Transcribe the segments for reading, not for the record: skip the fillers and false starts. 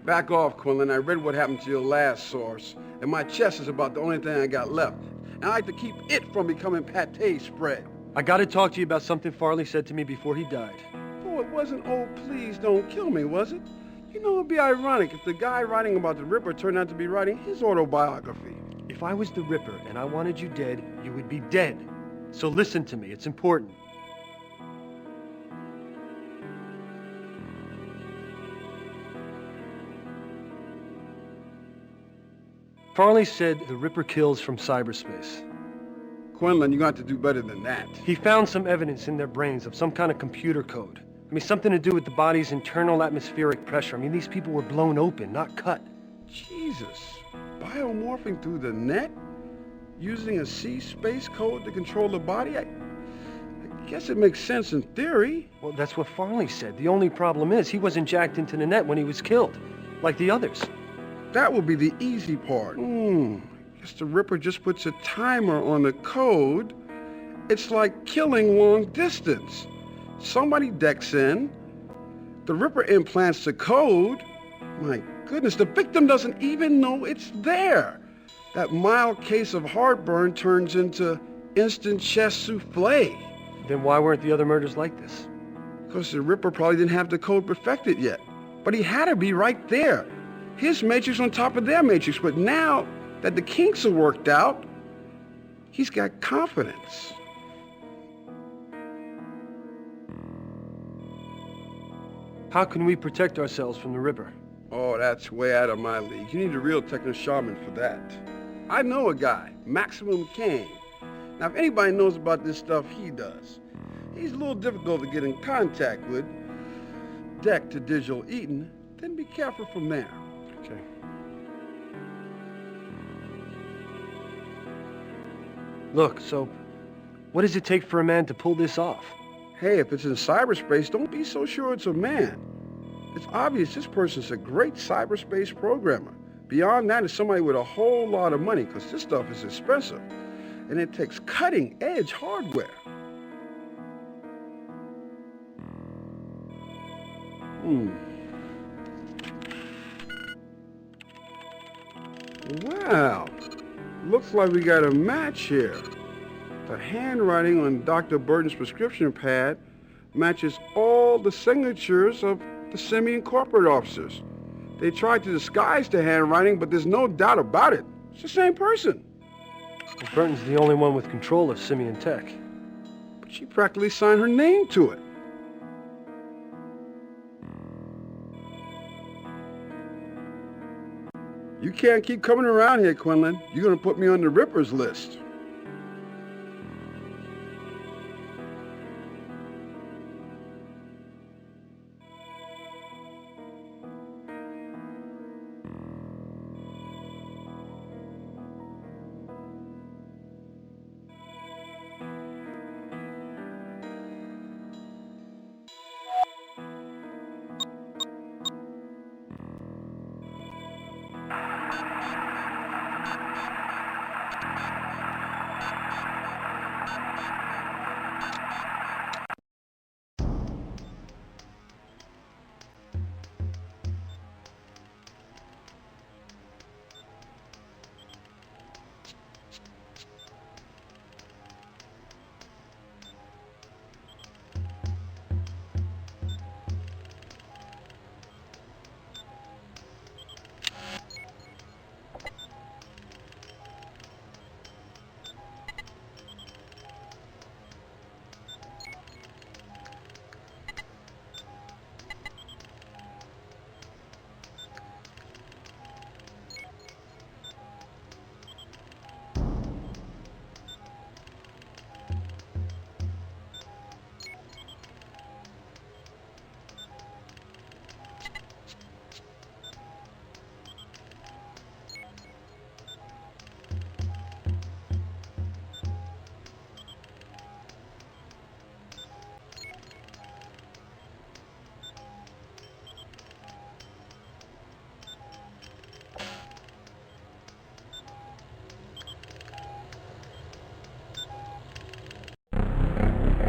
Back off, Quinlan. I read what happened to your last source, and my chest is about the only thing I got left. And I like to keep it from becoming pate spread. I gotta talk to you about something Farley said to me before he died. Oh, it wasn't, oh, please don't kill me, was it? You know, it'd be ironic if the guy writing about the Ripper turned out to be writing his autobiography. If I was the Ripper and I wanted you dead, you would be dead. So listen to me, it's important. Farley said the Ripper kills from cyberspace. Quinlan, you're going to have to do better than that. He found some evidence in their brains of some kind of computer code. I mean, something to do with the body's internal atmospheric pressure. I mean, these people were blown open, not cut. Jesus. Biomorphing through the net? Using a C space code to control the body? I guess it makes sense in theory. Well, that's what Farley said. The only problem is he wasn't jacked into the net when he was killed, like the others. That would be the easy part. Guess the Ripper just puts a timer on the code. It's like killing long distance. Somebody decks in. The Ripper implants the code. My goodness, the victim doesn't even know it's there. That mild case of heartburn turns into instant chest souffle. Then why weren't the other murders like this? Because the Ripper probably didn't have the code perfected yet. But he had to be right there. His matrix on top of their matrix. But now that the kinks are worked out, he's got confidence. How can we protect ourselves from the Ripper? Oh, that's way out of my league. You need a real techno shaman for that. I know a guy, Maximum Kane. Now, if anybody knows about this stuff, he does. He's a little difficult to get in contact with. Deck to digital Eaton, then be careful from there. Okay. Look, so what does it take for a man to pull this off? Hey, if it's in cyberspace, don't be so sure it's a man. It's obvious this person's a great cyberspace programmer. Beyond that is somebody with a whole lot of money, because this stuff is expensive. And it takes cutting-edge hardware. Wow. Looks like we got a match here. The handwriting on Dr. Burton's prescription pad matches all the signatures of the Simeon corporate officers. They tried to disguise the handwriting, but there's no doubt about it. It's the same person. Well, Burton's the only one with control of Simeon Tech. But she practically signed her name to it. You can't keep coming around here, Quinlan. You're going to put me on the Ripper's list.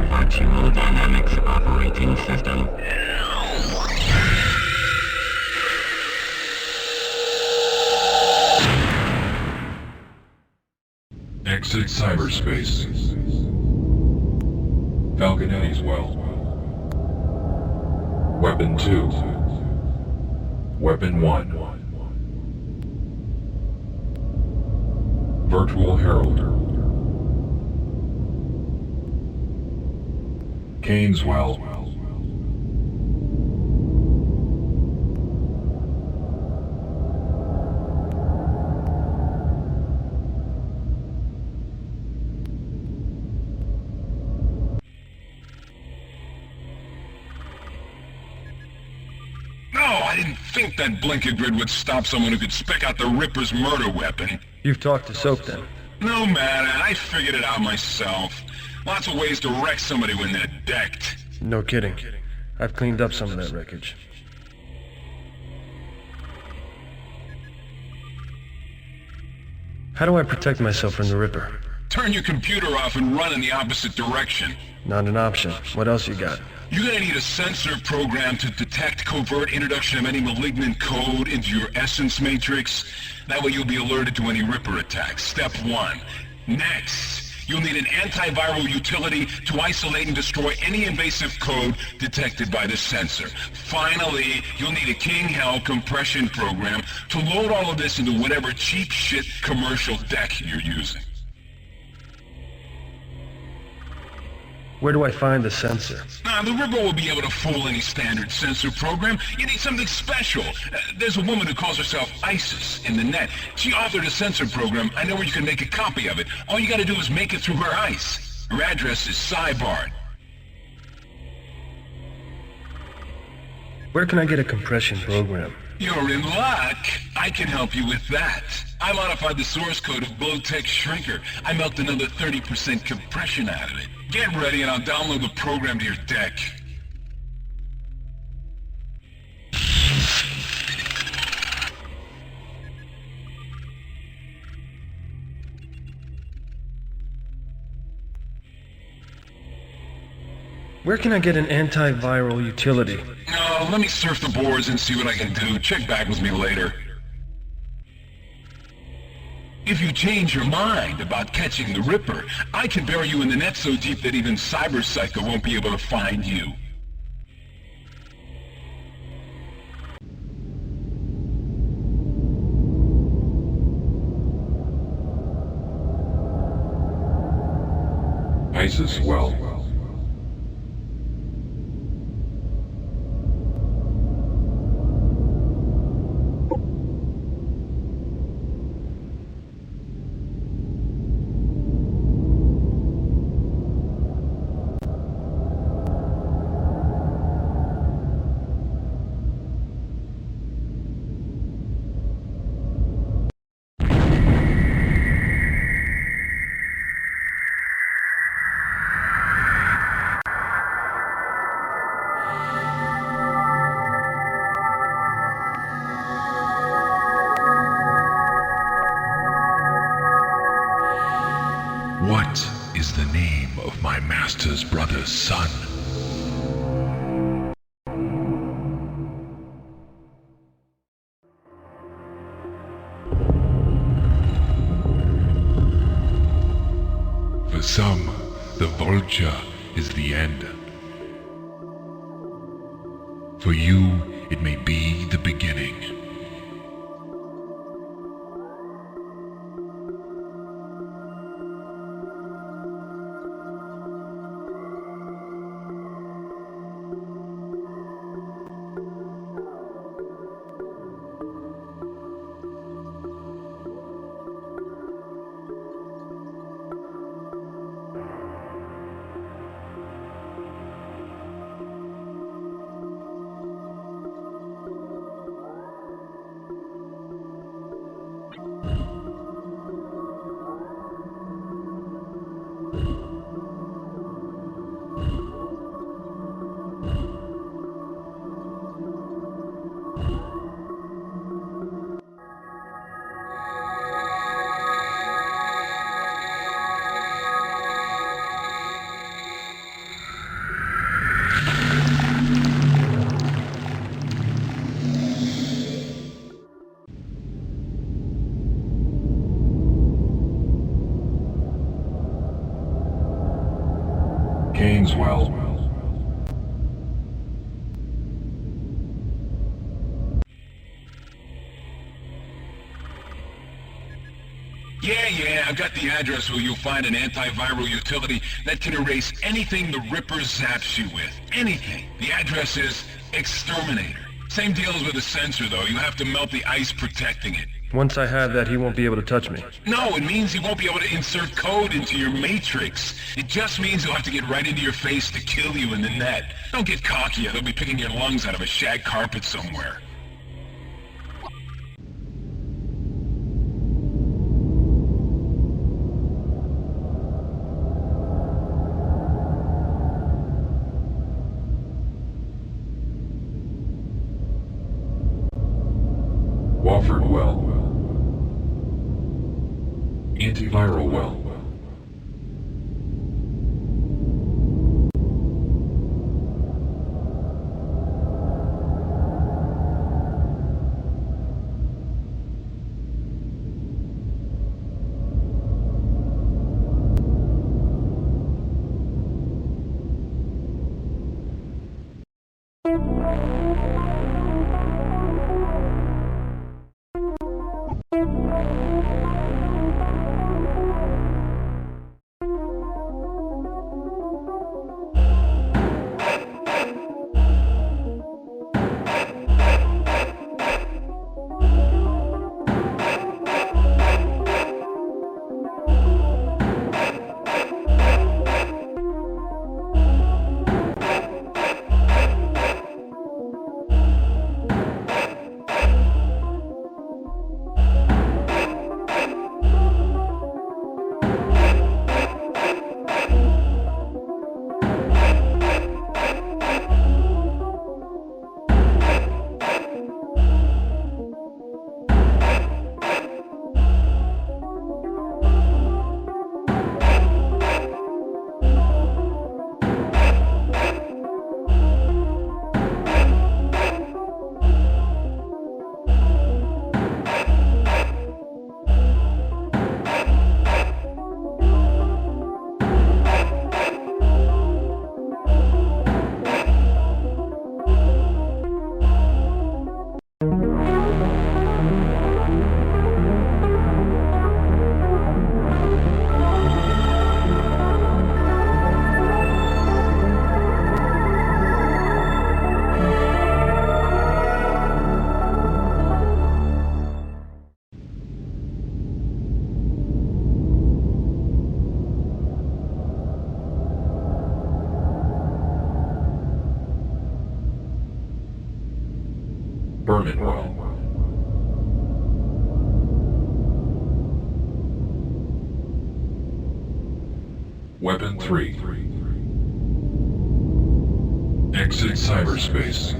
Virtual Dynamics Operating System. Exit cyberspace. Falconetti's well. Weapon 2. Weapon 1. Virtual Herald. Kane's well. I didn't think that blinker grid would stop someone who could spec out the Ripper's murder weapon. You've talked to Soap then? No matter, I figured it out myself. Lots of ways to wreck somebody when they're decked. No kidding. I've cleaned up some of that wreckage. How do I protect myself from the Ripper? Turn your computer off and run in the opposite direction. Not an option. What else you got? You're gonna need a sensor program to detect covert introduction of any malignant code into your essence matrix. That way you'll be alerted to any Ripper attacks. Step 1. Next, you'll need an antiviral utility to isolate and destroy any invasive code detected by the sensor. Finally, you'll need a King Hell compression program to load all of this into whatever cheap shit commercial deck you're using. Where do I find the sensor? The Ripper will be able to fool any standard sensor program. You need something special. There's a woman who calls herself ISIS in the net. She authored a sensor program. I know where you can make a copy of it. All you gotta do is make it through her ice. Her address is Cybard. Where can I get a compression program? You're in luck. I can help you with that. I modified the source code of Blowtech Shrinker. I milked another 30% compression out of it. Get ready and I'll download the program to your deck. Where can I get an antiviral utility? Let me surf the boards and see what I can do. Check back with me later. If you change your mind about catching the Ripper, I can bury you in the net so deep that even Cyber Psycho won't be able to find you. ISIS well. What is the name of my master's brother's son? For some, the vulture is the end. For you, it may be the beginning. Gaineswell. Yeah, I've got the address where you'll find an antiviral utility that can erase anything the Ripper zaps you with. Anything. The address is Exterminator. Same deal as with the sensor, though. You have to melt the ice protecting it. Once I have that, he won't be able to touch me. No, it means he won't be able to insert code into your matrix. It just means he'll have to get right into your face to kill you in the net. Don't get cocky, or they'll be picking your lungs out of a shag carpet somewhere. Wofford well. Antiviral well. Berman well. Weapon 3. Exit cyberspace.